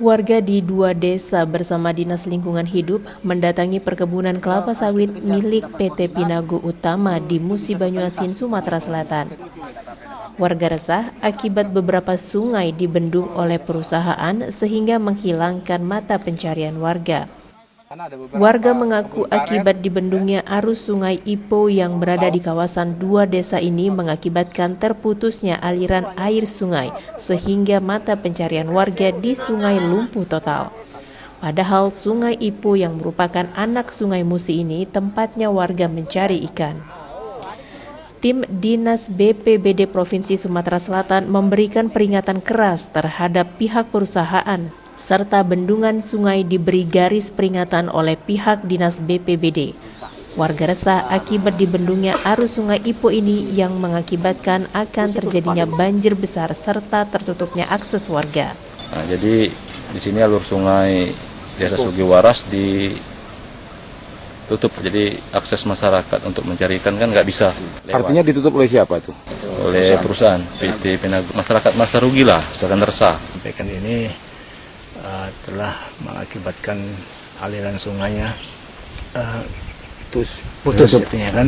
Warga di dua desa bersama Dinas Lingkungan Hidup mendatangi perkebunan kelapa sawit milik PT Pinago Utama di Musi Banyuasin, Sumatera Selatan. Warga resah akibat beberapa sungai dibendung oleh perusahaan sehingga menghilangkan mata pencarian warga. Warga mengaku akibat dibendungnya arus sungai Ipo yang berada di kawasan dua desa ini mengakibatkan terputusnya aliran air sungai sehingga mata pencarian warga di sungai lumpuh total. Padahal sungai Ipo yang merupakan anak sungai Musi ini tempatnya warga mencari ikan. Tim Dinas BPBD Provinsi Sumatera Selatan memberikan peringatan keras terhadap pihak perusahaan serta bendungan sungai diberi garis peringatan oleh pihak Dinas BPBD. Warga resah akibat dibendungnya arus sungai Ipo ini yang mengakibatkan akan terjadinya banjir besar serta tertutupnya akses warga. Nah, jadi di sini alur sungai Desa Sugiwaras ditutup, jadi akses masyarakat untuk mencari ikan kan nggak bisa. Artinya ditutup oleh siapa itu? Oleh perusahaan PT Pinago. Masyarakat masa rugi lah, sedang resah. Sampaikan ini telah mengakibatkan aliran sungainya putus artinya kan.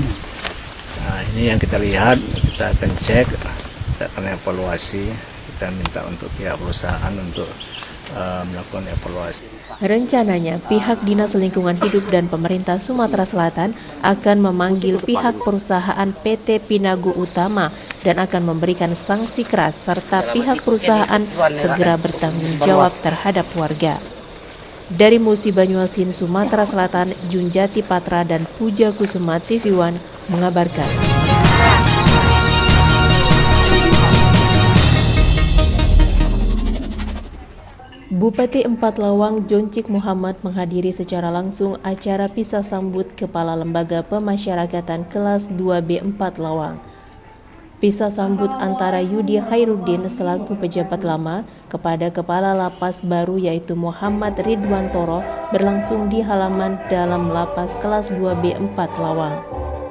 Nah, ini yang kita lihat, kita akan cek, kita akan evaluasi, kita minta untuk pihak perusahaan untuk melakukan evaluasi. Rencananya pihak Dinas Lingkungan Hidup dan pemerintah Sumatera Selatan akan memanggil pihak perusahaan PT Pinago Utama dan akan memberikan sanksi keras serta pihak perusahaan segera bertanggung jawab terhadap warga. Dari Musi Banyuasin, Sumatera Selatan, Junjati Patra dan Puja Kusuma TV One mengabarkan. Bupati Empat Lawang Joncik Muhammad menghadiri secara langsung acara pisah sambut Kepala Lembaga Pemasyarakatan Kelas 2B Empat Lawang. Pisah sambut antara Yudi Khairuddin selaku pejabat lama kepada Kepala Lapas baru yaitu Muhammad Ridwantoro berlangsung di halaman dalam Lapas Kelas 2B Empat Lawang.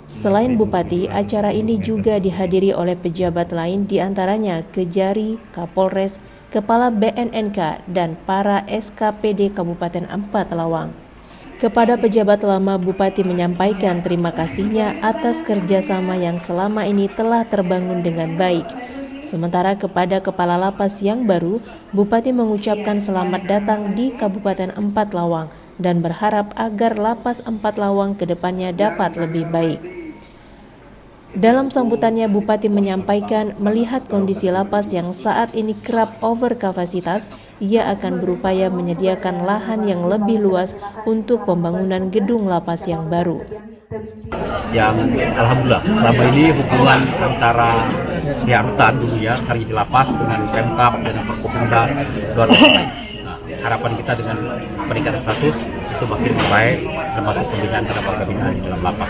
Selain Bupati, acara ini juga dihadiri oleh pejabat lain diantaranya Kejari, Kapolres, Kepala BNNK, dan para SKPD Kabupaten Empat Lawang. Kepada pejabat lama, Bupati menyampaikan terima kasihnya atas kerjasama yang selama ini telah terbangun dengan baik. Sementara kepada Kepala Lapas yang baru, Bupati mengucapkan selamat datang di Kabupaten Empat Lawang dan berharap agar Lapas Empat Lawang ke depannya dapat lebih baik. Dalam sambutannya, Bupati menyampaikan melihat kondisi lapas yang saat ini kerap over kapasitas, ia akan berupaya menyediakan lahan yang lebih luas untuk pembangunan gedung lapas yang baru. Yang alhamdulillah selama ini hubungan antara pihak rutan dulu ya, hari di lapas dengan Pemkab dan Forkopimda luar biasa baik. Harapan kita dengan peningkatan status itu makin baik, termasuk pembinaan terhadap warga binaan di dalam lapas.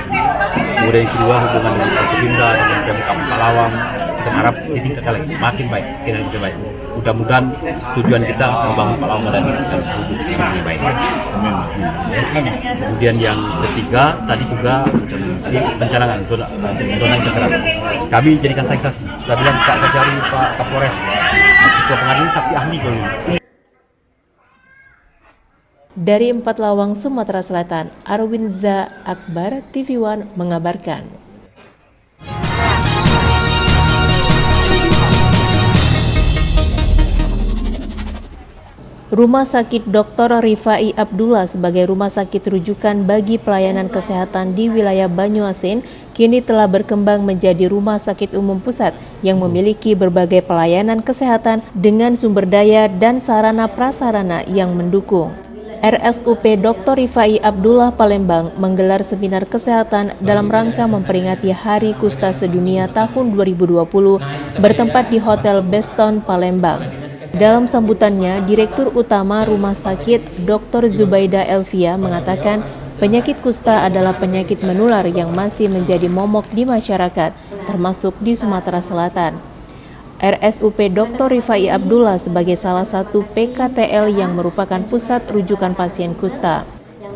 Kemudian yang kedua, hubungan dengan Forkopimda dengan Pemkab Palawang, kita harap ditingkatkan lagi, makin baik, kita lebih baik. Mudah-mudahan tujuan kita membangun Palawang dan hidup yang lebih baik. Kemudian yang ketiga, tadi juga di pencanangan zona kekerasan. Kami jadikan saksi, sudah bilang Pak Kejari, Pak Kapolres, Ketua Pengadilan, saksi ahli dulu. Dari Empat Lawang, Sumatera Selatan, Arwinza Akbar, TV One mengabarkan. Rumah Sakit Dr. Rifai Abdullah sebagai rumah sakit rujukan bagi pelayanan kesehatan di wilayah Banyuasin kini telah berkembang menjadi rumah sakit umum pusat yang memiliki berbagai pelayanan kesehatan dengan sumber daya dan sarana prasarana yang mendukung. RSUP Dr. Rifai Abdullah Palembang menggelar seminar kesehatan dalam rangka memperingati Hari Kusta Sedunia tahun 2020 bertempat di Hotel Beston Palembang. Dalam sambutannya, Direktur Utama Rumah Sakit Dr. Zubaida Elvia mengatakan penyakit kusta adalah penyakit menular yang masih menjadi momok di masyarakat, termasuk di Sumatera Selatan. RSUP Dr. Rifai Abdullah sebagai salah satu PKTL yang merupakan pusat rujukan pasien kusta.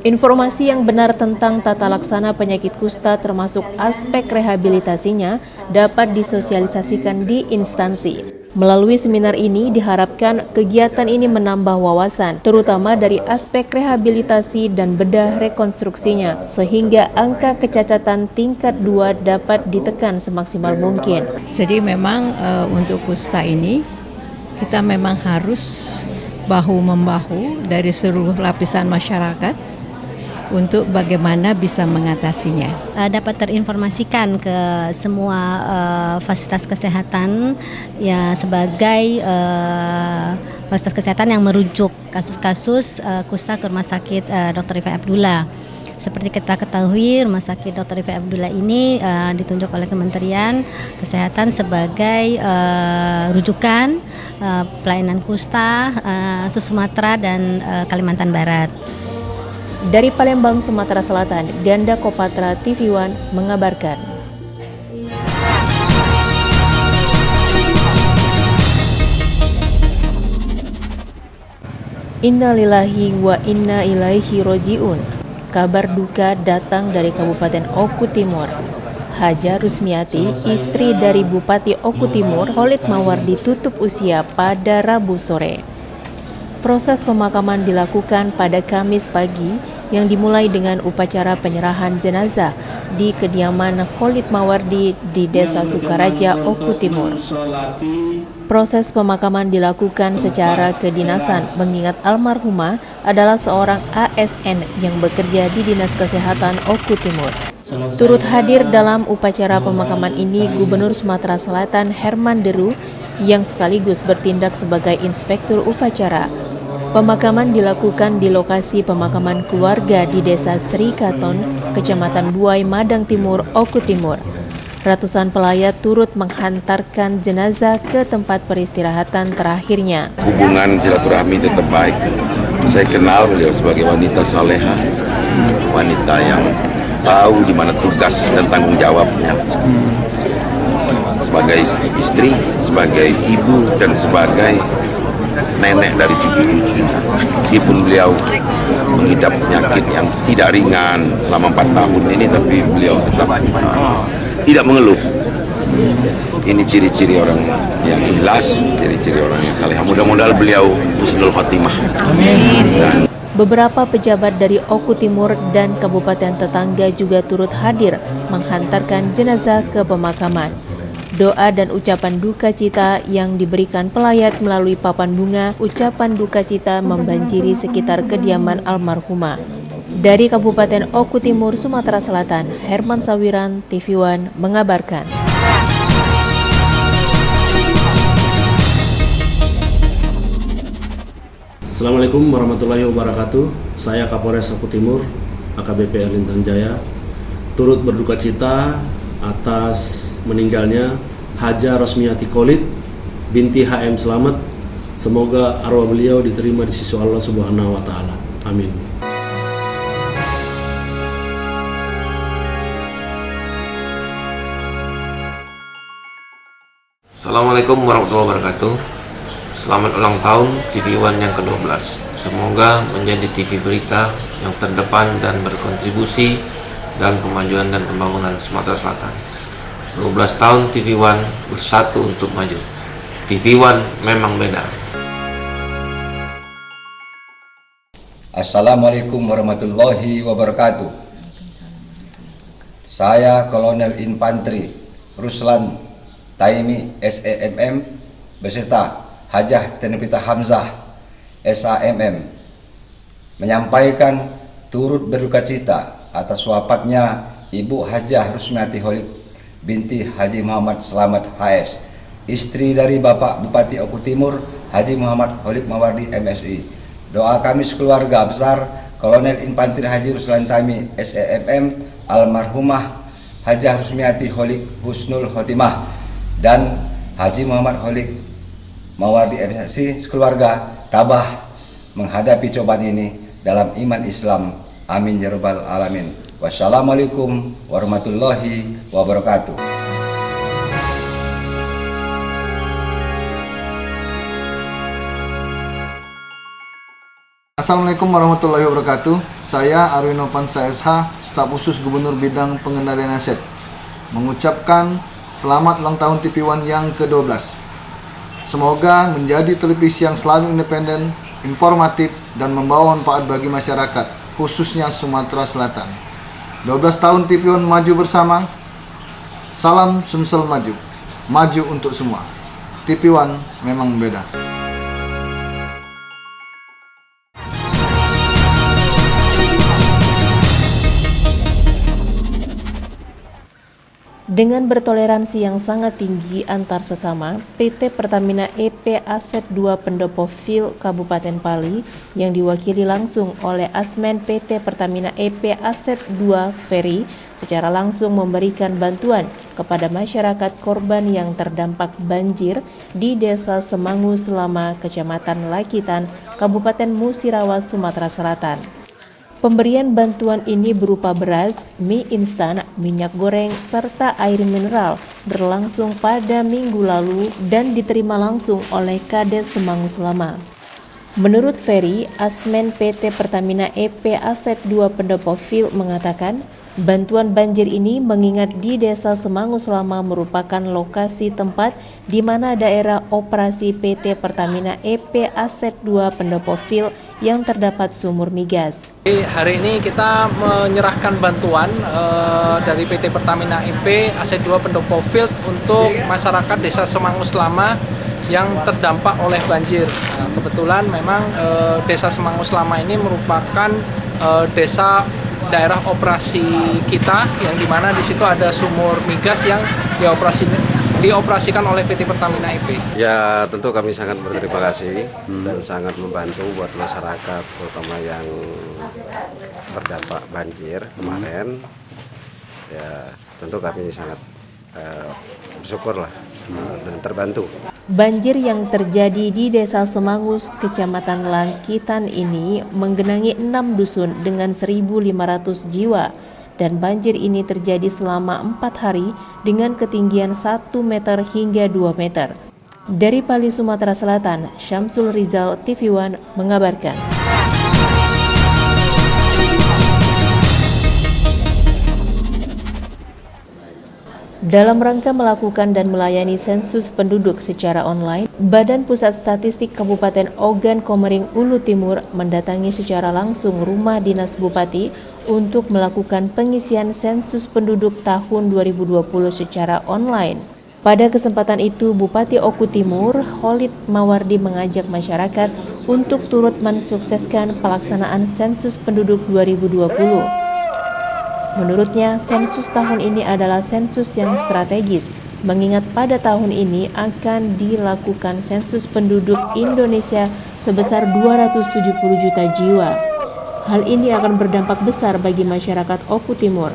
Informasi yang benar tentang tata laksana penyakit kusta termasuk aspek rehabilitasinya dapat disosialisasikan di instansi. Melalui seminar ini diharapkan kegiatan ini menambah wawasan, terutama dari aspek rehabilitasi dan bedah rekonstruksinya, sehingga angka kecacatan tingkat 2 dapat ditekan semaksimal mungkin. Jadi memang untuk kusta ini kita memang harus bahu-membahu dari seluruh lapisan masyarakat untuk bagaimana bisa mengatasinya. Dapat terinformasikan ke semua fasilitas kesehatan ya sebagai fasilitas kesehatan yang merujuk kasus-kasus kusta ke Rumah Sakit Dr. Rifai Abdullah. Seperti kita ketahui, Rumah Sakit Dr. Rifai Abdullah ini ditunjuk oleh Kementerian Kesehatan sebagai rujukan pelayanan kusta se-Sumatera dan Kalimantan Barat. Dari Palembang, Sumatera Selatan, Ganda Kopatra TV One mengabarkan. Innalillahi wa inna ilaihi roji'un. Kabar duka datang dari Kabupaten Oku Timur. Haja Rusmiati, istri dari Bupati Oku Timur, Khalid Mawardi, tutup usia pada Rabu sore. Proses pemakaman dilakukan pada Kamis pagi yang dimulai dengan upacara penyerahan jenazah di kediaman Khalid Mawardi di Desa Sukaraja, Oku Timur. Proses pemakaman dilakukan secara kedinasan mengingat almarhumah adalah seorang ASN yang bekerja di Dinas Kesehatan Oku Timur. Turut hadir dalam upacara pemakaman ini Gubernur Sumatera Selatan Herman Deru yang sekaligus bertindak sebagai inspektur upacara. Pemakaman dilakukan di lokasi pemakaman keluarga di Desa Sri Katon, Kecamatan Buai, Madang Timur, Oku Timur. Ratusan pelayat turut menghantarkan jenazah ke tempat peristirahatan terakhirnya. Hubungan silaturahmi tetap baik. Saya kenal beliau sebagai wanita saleha, wanita yang tahu di mana tugas dan tanggung jawabnya. Sebagai istri, sebagai ibu, dan sebagai nenek dari cucu-cucunya. Meskipun beliau mengidap penyakit yang tidak ringan selama 4 tahun ini, tapi beliau tetap tidak mengeluh. Ini ciri-ciri orang yang ikhlas, ciri-ciri orang yang saleh. Mudah-mudahan beliau husnul khotimah. Dan beberapa pejabat dari Oku Timur dan kabupaten tetangga juga turut hadir menghantarkan jenazah ke pemakaman. Doa dan ucapan duka cita yang diberikan pelayat melalui papan bunga, ucapan duka cita membanjiri sekitar kediaman almarhumah. Dari Kabupaten Oku Timur, Sumatera Selatan, Herman Sawiran, TV One mengabarkan. Assalamualaikum warahmatullahi wabarakatuh. Saya Kapolres Oku Timur, AKBP Erlinton Jaya, turut berduka cita atas meninggalnya Haja Rosmiati Khalid binti HM Slamet. Semoga arwah beliau diterima di sisi Allah Subhanahu wa taala. Amin. Assalamualaikum warahmatullahi wabarakatuh. Selamat ulang tahun TV One yang ke-12. Semoga menjadi TV berita yang terdepan dan berkontribusi dalam kemajuan dan pembangunan Sumatera Selatan. 12 tahun TV One bersatu untuk maju. TV One memang beda. Assalamualaikum warahmatullahi wabarakatuh. Saya Kolonel Infantri Ruslan Taimi SEMM beserta Hajah Tenepita Hamzah SAMM menyampaikan turut berduka cita atas wafatnya Ibu Hajah Rusmiati Khalid binti Haji Muhammad Slamet HS, istri dari Bapak Bupati Oku Timur Haji Muhammad Khalid Mawardi MSI. Doa kami sekeluarga besar Kolonel Infantri Haji Ruslan Taimi SEMM almarhumah Hajah Rusmiati Khalid husnul khotimah dan Haji Muhammad Khalid Mawardi MSI sekeluarga tabah menghadapi cobaan ini dalam iman Islam. Amin ya rabbal alamin. Wassalamualaikum warahmatullahi wabarakatuh. Assalamualaikum warahmatullahi wabarakatuh. Saya Arwino Pansa SH, Staf Khusus Gubernur Bidang Pengendalian Aset, mengucapkan selamat ulang tahun TV One yang ke-12. Semoga menjadi televisi yang selalu independen, informatif, dan membawa manfaat bagi masyarakat, khususnya Sumatera Selatan. 12 tahun TV One maju bersama. Salam Sumsel maju. Maju untuk semua. TV One memang beda. Dengan bertoleransi yang sangat tinggi antar sesama, PT Pertamina EP Aset 2 Pendopo Vil Kabupaten Pali yang diwakili langsung oleh Asmen PT Pertamina EP Aset 2 Ferry secara langsung memberikan bantuan kepada masyarakat korban yang terdampak banjir di Desa Semangu Selama, Kecamatan Lakitan, Kabupaten Musirawas, Sumatera Selatan. Pemberian bantuan ini berupa beras, mie instan, minyak goreng, serta air mineral berlangsung pada minggu lalu dan diterima langsung oleh Kades Semangu Selama. Menurut Ferry, Asmen PT Pertamina EP Aset 2 Pendopo Vil mengatakan, bantuan banjir ini mengingat di Desa Semangu Selama merupakan lokasi tempat di mana daerah operasi PT Pertamina EP Aset 2 Pendopo Vil yang terdapat sumur migas. Hari ini kita menyerahkan bantuan dari PT Pertamina EP Aset 2 Pendopo Vil untuk masyarakat Desa Semangu Selama yang terdampak oleh banjir. Nah, kebetulan memang Desa Semangu Selama ini merupakan desa daerah operasi kita, yang dimana di situ ada sumur migas yang dioperasikan oleh PT Pertamina EP. Ya, tentu kami sangat berterima kasih dan sangat membantu buat masyarakat, terutama yang terdampak banjir kemarin. Ya, tentu kami sangat bersyukur lah dan terbantu. Banjir yang terjadi di Desa Semangus, Kecamatan Lakitan ini menggenangi 6 dusun dengan 1.500 jiwa. Dan banjir ini terjadi selama 4 hari dengan ketinggian 1 meter hingga 2 meter. Dari Pali, Sumatera Selatan, Syamsul Rizal, TV One mengabarkan. Dalam rangka melakukan dan melayani sensus penduduk secara online, Badan Pusat Statistik Kabupaten Ogan Komering Ulu Timur mendatangi secara langsung rumah dinas Bupati untuk melakukan pengisian sensus penduduk tahun 2020 secara online. Pada kesempatan itu, Bupati Oku Timur, Khalid Mawardi mengajak masyarakat untuk turut mensukseskan pelaksanaan sensus penduduk 2020. Menurutnya, sensus tahun ini adalah sensus yang strategis, mengingat pada tahun ini akan dilakukan sensus penduduk Indonesia sebesar 270 juta jiwa. Hal ini akan berdampak besar bagi masyarakat Oku Timur.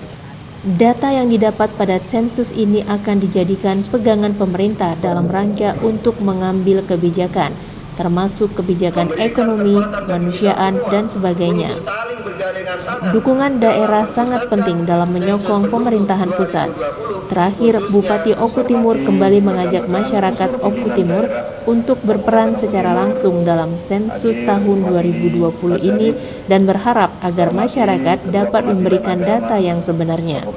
Data yang didapat pada sensus ini akan dijadikan pegangan pemerintah dalam rangka untuk mengambil kebijakan, termasuk kebijakan ekonomi, kemanusiaan, dan sebagainya. Dukungan daerah sangat penting dalam menyokong pemerintahan pusat. Terakhir, Bupati Oku Timur kembali mengajak masyarakat Oku Timur untuk berperan secara langsung dalam sensus tahun 2020 ini dan berharap agar masyarakat dapat memberikan data yang sebenarnya.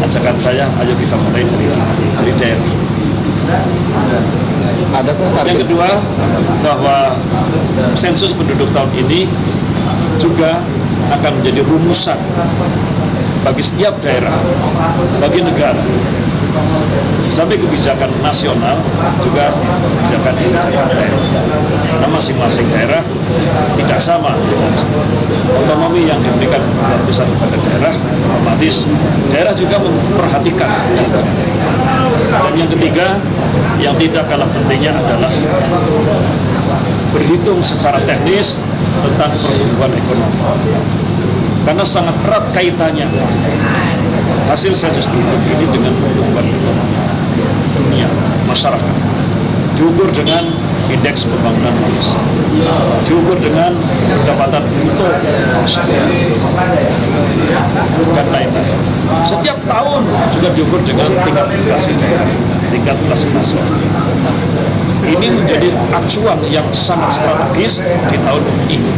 Ajakan saya, ayo kita mulai dari daerah. Yang kedua, bahwa sensus penduduk tahun ini juga akan menjadi rumusan bagi setiap daerah, bagi negara, sampai kebijakan nasional juga kebijakan daerah. Karena masing-masing daerah tidak sama dengan otonomi yang diberikan pusat kepada daerah, otomatis daerah juga memperhatikan. Dan yang ketiga, yang tidak kalah pentingnya adalah berhitung secara teknis tentang pertumbuhan ekonomi. Karena sangat erat kaitannya hasil sensus penduduk ini dengan pertumbuhan ekonomi dunia, masyarakat. Diukur dengan indeks pembangunan manusia, diukur dengan pendapatan bruto masyarakat, dan lain-lain. Setiap tahun juga diukur dengan tingkat inflasi daerah, tingkat inflasi nasional. Ini menjadi acuan yang sangat strategis di tahun ini.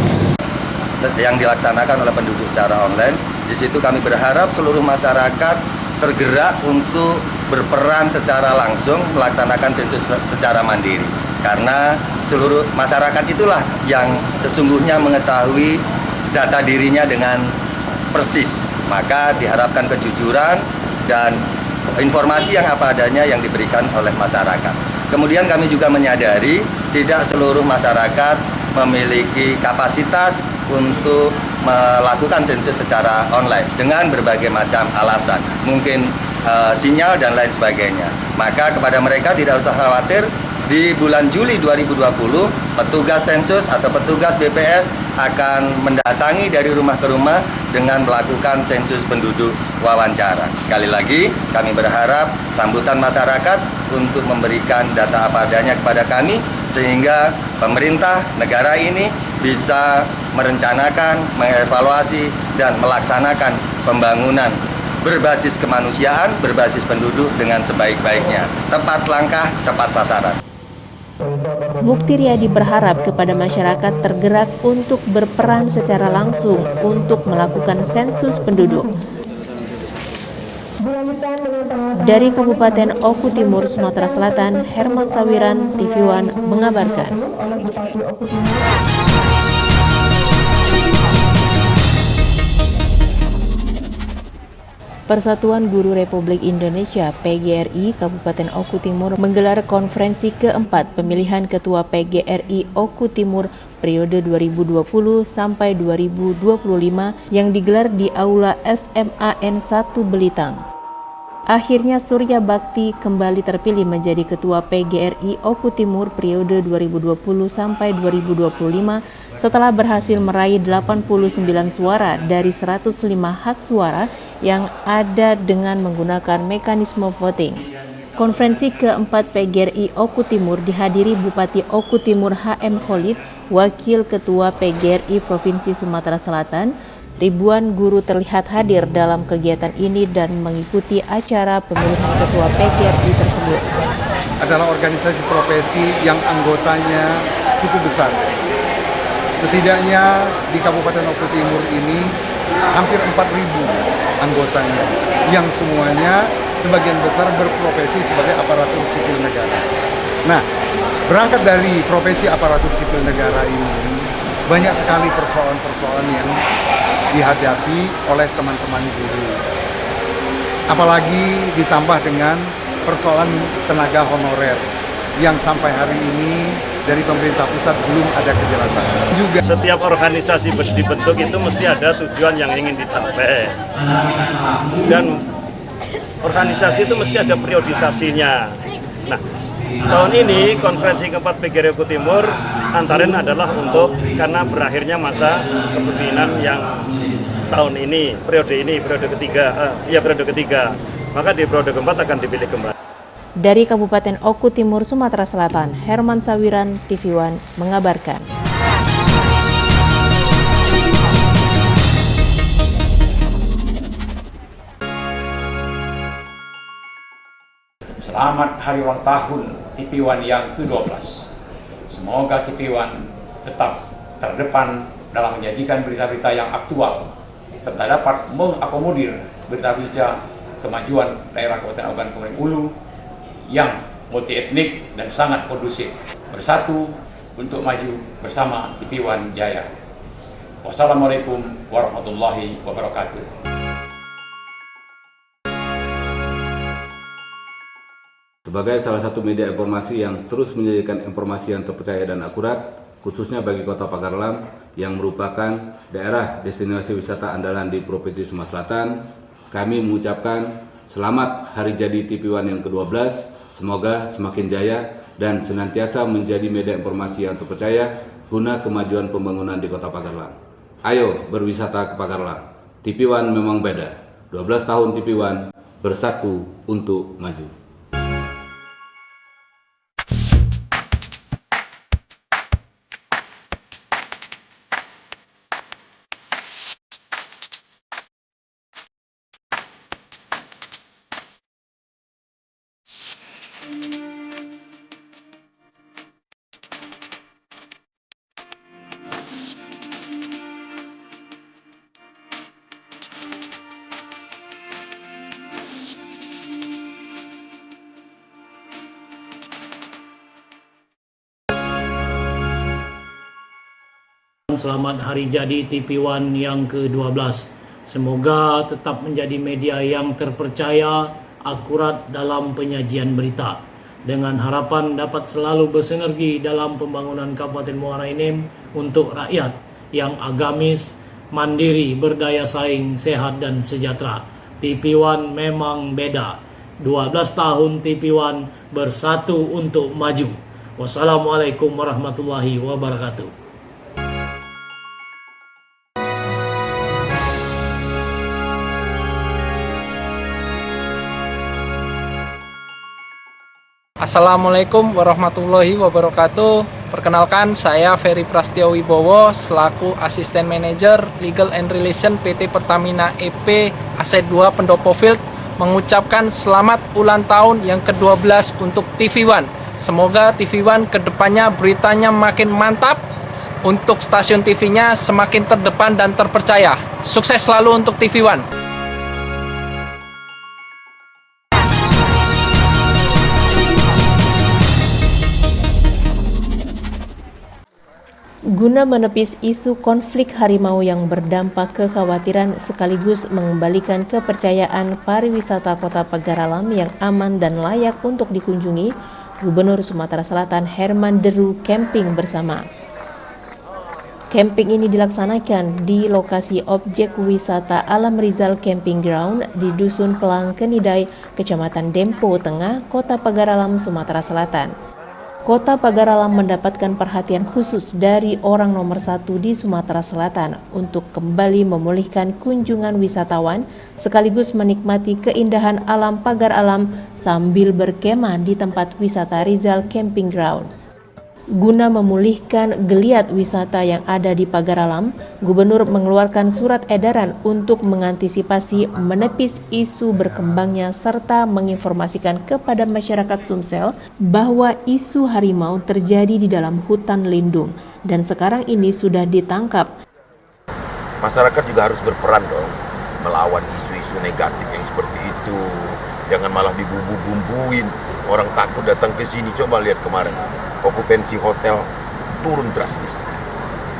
Yang dilaksanakan oleh penduduk secara online, di situ kami berharap seluruh masyarakat tergerak untuk berperan secara langsung melaksanakan sensus secara mandiri. Karena seluruh masyarakat itulah yang sesungguhnya mengetahui data dirinya dengan persis. Maka diharapkan kejujuran dan informasi yang apa adanya yang diberikan oleh masyarakat. Kemudian kami juga menyadari tidak seluruh masyarakat memiliki kapasitas untuk melakukan sensus secara online dengan berbagai macam alasan, mungkin sinyal dan lain sebagainya. Maka kepada mereka tidak usah khawatir, di bulan Juli 2020 petugas sensus atau petugas BPS akan mendatangi dari rumah ke rumah dengan melakukan sensus penduduk wawancara. Sekali lagi kami berharap sambutan masyarakat untuk memberikan data apa adanya kepada kami sehingga pemerintah negara ini bisa merencanakan, mengevaluasi, dan melaksanakan pembangunan berbasis kemanusiaan, berbasis penduduk dengan sebaik-baiknya. Tepat langkah, tepat sasaran. Mukti Riyadi berharap kepada masyarakat tergerak untuk berperan secara langsung untuk melakukan sensus penduduk. Dari Kabupaten Oku Timur, Sumatera Selatan, Herman Sawiran, TV One mengabarkan. Persatuan Guru Republik Indonesia (PGRI) Kabupaten Oku Timur menggelar konferensi keempat pemilihan Ketua PGRI Oku Timur periode 2020 sampai 2025 yang digelar di Aula SMAN 1 Belitang. Akhirnya Surya Bakti kembali terpilih menjadi Ketua PGRI Oku Timur periode 2020 sampai 2025 setelah berhasil meraih 89 suara dari 105 hak suara yang ada dengan menggunakan mekanisme voting. Konferensi keempat PGRI Oku Timur dihadiri Bupati Oku Timur HM Khalid, Wakil Ketua PGRI Provinsi Sumatera Selatan. Ribuan guru terlihat hadir dalam kegiatan ini dan mengikuti acara pemilihan ketua PGRI tersebut. Adalah organisasi profesi yang anggotanya cukup besar. Setidaknya di Kabupaten Oku Timur ini hampir 4.000 anggotanya, yang semuanya sebagian besar berprofesi sebagai aparatur sipil negara. Nah, berangkat dari profesi aparatur sipil negara ini, banyak sekali persoalan-persoalan yang dihadapi oleh teman-teman guru. Apalagi ditambah dengan persoalan tenaga honorer yang sampai hari ini dari pemerintah pusat belum ada kejelasan. Juga setiap organisasi dibentuk itu mesti ada tujuan yang ingin dicapai. Dan organisasi itu mesti ada periodisasinya. Nah, tahun ini konferensi keempat PGRI Oku Timur antara lain adalah untuk karena berakhirnya masa kepemimpinan yang tahun ini, periode ketiga. Maka di periode keempat akan dipilih kembali. Dari Kabupaten Oku Timur, Sumatera Selatan, Herman Sawiran, TV One mengabarkan. Selamat hari ulang tahun TV One yang ke-12. Semoga TV One tetap terdepan dalam menyajikan berita-berita yang aktual serta dapat mengakomodir berita-berita kemajuan daerah Kabupaten Oku dan Kabupaten Hulu yang multi etnik dan sangat kondusif. Bersatu untuk maju bersama TV One Jaya. Wassalamualaikum warahmatullahi wabarakatuh. Sebagai salah satu media informasi yang terus menyajikan informasi yang terpercaya dan akurat, khususnya bagi Kota Pagarlam yang merupakan daerah destinasi wisata andalan di Provinsi Sumatera Selatan, kami mengucapkan selamat hari jadi TV One yang ke-12, semoga semakin jaya dan senantiasa menjadi media informasi yang terpercaya guna kemajuan pembangunan di Kota Pagarlam. Ayo berwisata ke Pagarlam, TV One memang beda, 12 tahun TV One bersatu untuk maju. Selamat hari jadi TV One yang ke-12. Semoga tetap menjadi media yang terpercaya, akurat dalam penyajian berita. Dengan harapan dapat selalu bersinergi dalam pembangunan Kabupaten Muara Enim untuk rakyat yang agamis, mandiri, berdaya saing, sehat dan sejahtera. TV One memang beda. 12 tahun TV One bersatu untuk maju. Wassalamualaikum warahmatullahi wabarakatuh. Assalamualaikum warahmatullahi wabarakatuh. Perkenalkan, saya Ferry Prastio Wibowo selaku Asisten Manajer Legal and Relation PT Pertamina EP Aset 2 Pendopo Field mengucapkan selamat ulang tahun yang ke-12 untuk TV One. Semoga TV One kedepannya beritanya makin mantap, untuk stasiun TV-nya semakin terdepan dan terpercaya. Sukses selalu untuk TV One. Guna menepis isu konflik harimau yang berdampak kekhawatiran sekaligus mengembalikan kepercayaan pariwisata Kota Pagaralam yang aman dan layak untuk dikunjungi, Gubernur Sumatera Selatan Herman Deru camping bersama. Camping ini dilaksanakan di lokasi objek wisata Alam Rizal Camping Ground di Dusun Pelang Kenidai, Kecamatan Dempo Tengah, Kota Pagaralam, Sumatera Selatan. Kota Pagaralam mendapatkan perhatian khusus dari orang nomor 1 di Sumatera Selatan untuk kembali memulihkan kunjungan wisatawan sekaligus menikmati keindahan alam pagar alam sambil berkemah di tempat wisata Rizal Camping Ground. Guna memulihkan geliat wisata yang ada di Pagaralam, Gubernur mengeluarkan surat edaran untuk mengantisipasi menepis isu berkembangnya serta menginformasikan kepada masyarakat Sumsel bahwa isu harimau terjadi di dalam hutan lindung dan sekarang ini sudah ditangkap. Masyarakat juga harus berperan dong melawan isu-isu negatif yang seperti itu. Jangan malah dibumbu-bumbuin. Orang takut datang ke sini. Coba lihat kemarin, okupansi hotel turun drastis,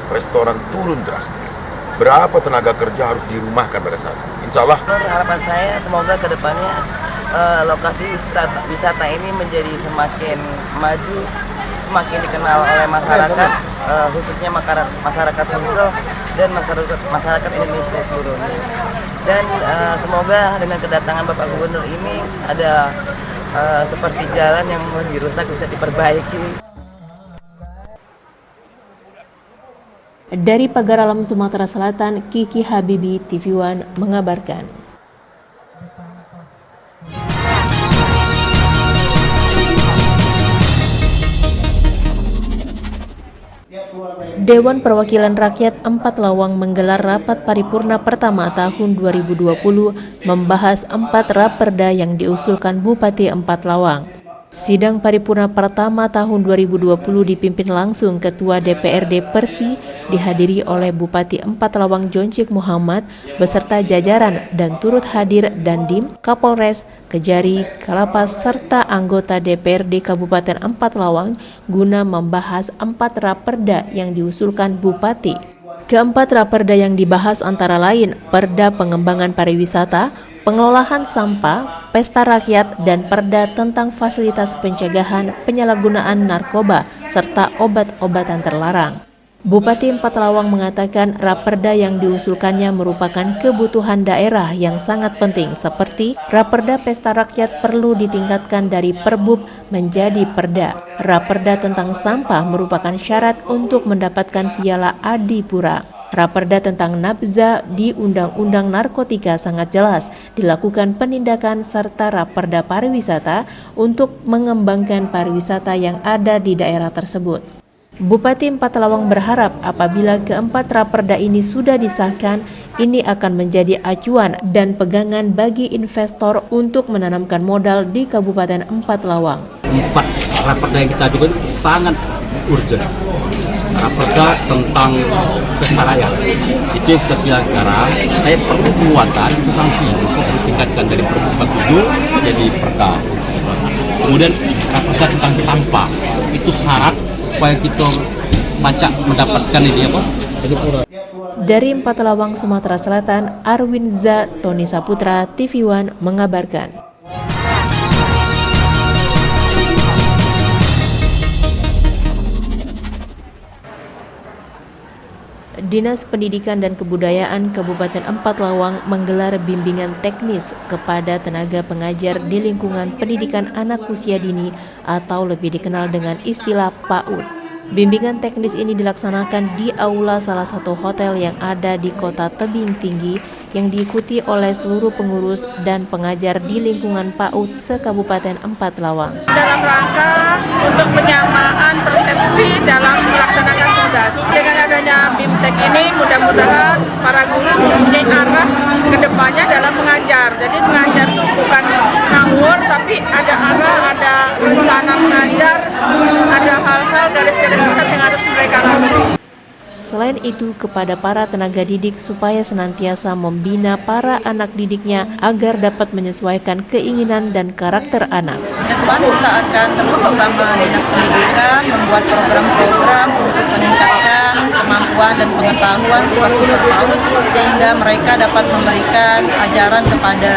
restoran turun drastis. Berapa tenaga kerja harus dirumahkan pada saat itu? Insya Allah. Harapan saya semoga kedepannya lokasi wisata ini menjadi semakin maju, semakin dikenal oleh masyarakat, khususnya masyarakat Sumsel dan masyarakat Indonesia seluruhnya. Dan semoga dengan kedatangan Bapak Gubernur ini ada seperti jalan yang dirusak bisa diperbaiki. Dari Pagaralam, Sumatera Selatan, Kiki Habibi, TV One mengabarkan. Dewan Perwakilan Rakyat Empat Lawang menggelar rapat paripurna pertama tahun 2020 membahas 4 raperda yang diusulkan Bupati Empat Lawang. Sidang paripurna pertama tahun 2020 dipimpin langsung Ketua DPRD Persi, dihadiri oleh Bupati Empat Lawang Joncik Muhammad beserta jajaran dan turut hadir Dandim, Kapolres, Kejari, Kalapas serta anggota DPRD Kabupaten Empat Lawang guna membahas 4 raperda yang diusulkan Bupati. Keempat raperda yang dibahas antara lain Perda Pengembangan Pariwisata, Pengelolaan Sampah, Pesta Rakyat, dan Perda tentang fasilitas pencegahan penyalahgunaan narkoba serta obat-obatan terlarang. Bupati Empat Lawang mengatakan raperda yang diusulkannya merupakan kebutuhan daerah yang sangat penting seperti raperda Pesta Rakyat perlu ditingkatkan dari perbub menjadi perda. Raperda tentang sampah merupakan syarat untuk mendapatkan piala Adipura. Raperda tentang nabza di Undang-Undang Narkotika sangat jelas dilakukan penindakan serta raperda pariwisata untuk mengembangkan pariwisata yang ada di daerah tersebut. Bupati Empat Lawang berharap apabila keempat raperda ini sudah disahkan, ini akan menjadi acuan dan pegangan bagi investor untuk menanamkan modal di Kabupaten Empat Lawang. 4 raperda yang kita ajukan sangat urgent. Raperda tentang pesta rakyat itu yang kita bilang sekarang, saya perlu penguatan itu sanksi untuk ditingkatkan dari Perda 47 jadi Perda. Kemudian raperda tentang sampah itu syarat supaya kita mendapatkan ini Dari Empathlawang, Sumatera Selatan, Arwinza Tony Saputra, TV One mengabarkan. Dinas Pendidikan dan Kebudayaan Kabupaten Empathlawang menggelar bimbingan teknis kepada tenaga pengajar di lingkungan pendidikan anak usia dini atau lebih dikenal dengan istilah PAUD. Bimbingan teknis ini dilaksanakan di aula salah satu hotel yang ada di Kota Tebing Tinggi yang diikuti oleh seluruh pengurus dan pengajar di lingkungan PAUD se-Kabupaten Empathlawang. Dalam rangka untuk penyamaan persepsi dalam melaksanakan tugas. Dengan adanya BIMTEK ini mudah-mudahan para guru mempunyai arah ke depannya dalam mengajar. Jadi mengajar itu bukan ngawur, tapi ada arah, ada rencana mengajar, ada hal-hal garis-garis besar yang harus mereka lalui. Selain itu, kepada para tenaga didik supaya senantiasa membina para anak didiknya agar dapat menyesuaikan keinginan dan karakter anak. Depan kita akan terus bersama Dinas Pendidikan membuat program-program untuk meningkatkan kemampuan dan pengetahuan guru PAUD sehingga mereka dapat memberikan ajaran kepada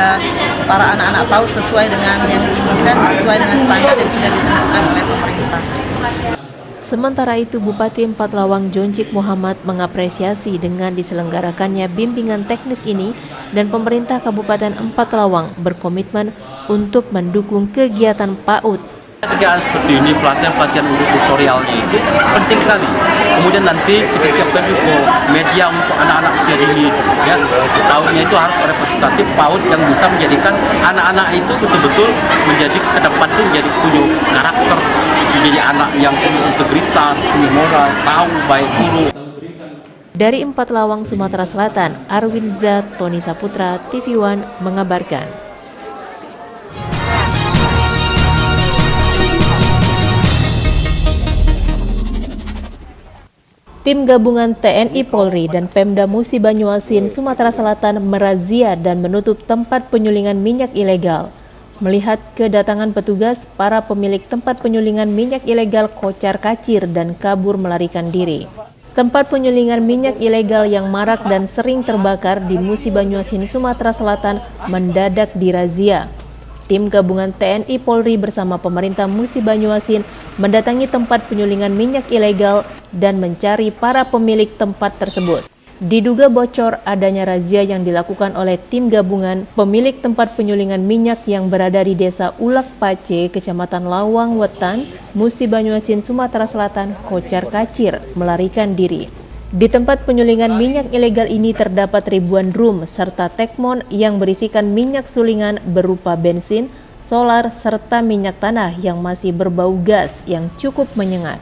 para anak-anak PAUD sesuai dengan yang diinginkan, sesuai dengan standar yang sudah ditentukan oleh pemerintah. Sementara itu, Bupati Empathlawang Joncik Muhammad mengapresiasi dengan diselenggarakannya bimbingan teknis ini dan pemerintah Kabupaten Empathlawang berkomitmen untuk mendukung kegiatan PAUD. Kegiatan seperti ini, pelatihan untuk tutorialnya itu penting sekali. Kemudian nanti kita siapkan juga media untuk anak-anak usia dini. Ya, PAUD-nya itu harus representatif PAUD yang bisa menjadikan anak-anak itu betul-betul menjadi ke depan itu menjadi punya karakter, menjadi anak yang punya integritas, punya moral, tahu baik buruk. Dari Empathlawang, Sumatera Selatan, Arwinza Tony Saputra, TV One mengabarkan. Tim gabungan TNI Polri dan Pemda Musi Banyuasin, Sumatera Selatan merazia dan menutup tempat penyulingan minyak ilegal. Melihat kedatangan petugas, para pemilik tempat penyulingan minyak ilegal kocar kacir dan kabur melarikan diri. Tempat penyulingan minyak ilegal yang marak dan sering terbakar di Musi Banyuasin, Sumatera Selatan mendadak dirazia. Tim gabungan TNI Polri bersama pemerintah Musi Banyuasin mendatangi tempat penyulingan minyak ilegal dan mencari para pemilik tempat tersebut. Diduga bocor adanya razia yang dilakukan oleh tim gabungan, pemilik tempat penyulingan minyak yang berada di Desa Ulak Pace, Kecamatan Lawang Wetan, Musi Banyuasin, Sumatera Selatan, kocar kacir melarikan diri. Di tempat penyulingan minyak ilegal ini terdapat ribuan drum serta tekmon yang berisikan minyak sulingan berupa bensin, solar, serta minyak tanah yang masih berbau gas yang cukup menyengat.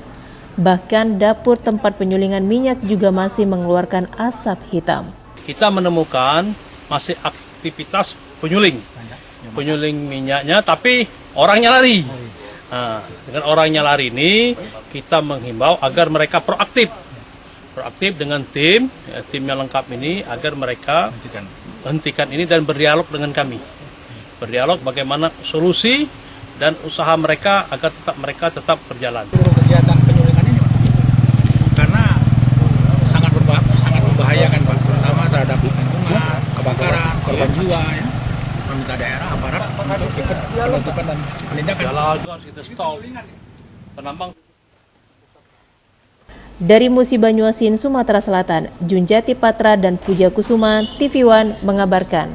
Bahkan dapur tempat penyulingan minyak juga masih mengeluarkan asap hitam. Kita menemukan masih aktivitas penyuling minyaknya, tapi orangnya lari. Nah, dengan orangnya lari ini kita menghimbau agar mereka proaktif dengan tim yang lengkap ini agar mereka hentikan ini dan berdialog dengan kami. Berdialog bagaimana solusi dan usaha mereka agar mereka tetap berjalan. Kegiatan penyulingan ini karena sangat membahayakan Pak, terutama terhadap lingkungan, kebakaran, korban jiwa ya. Pemerintah daerah, aparat untuk ikut penutupan dan penindakan. Harus kita stop. Penambang. Dari Musi Banyuasin, Sumatera Selatan, Junjati Patra dan Puja Kusuma, TV One mengabarkan.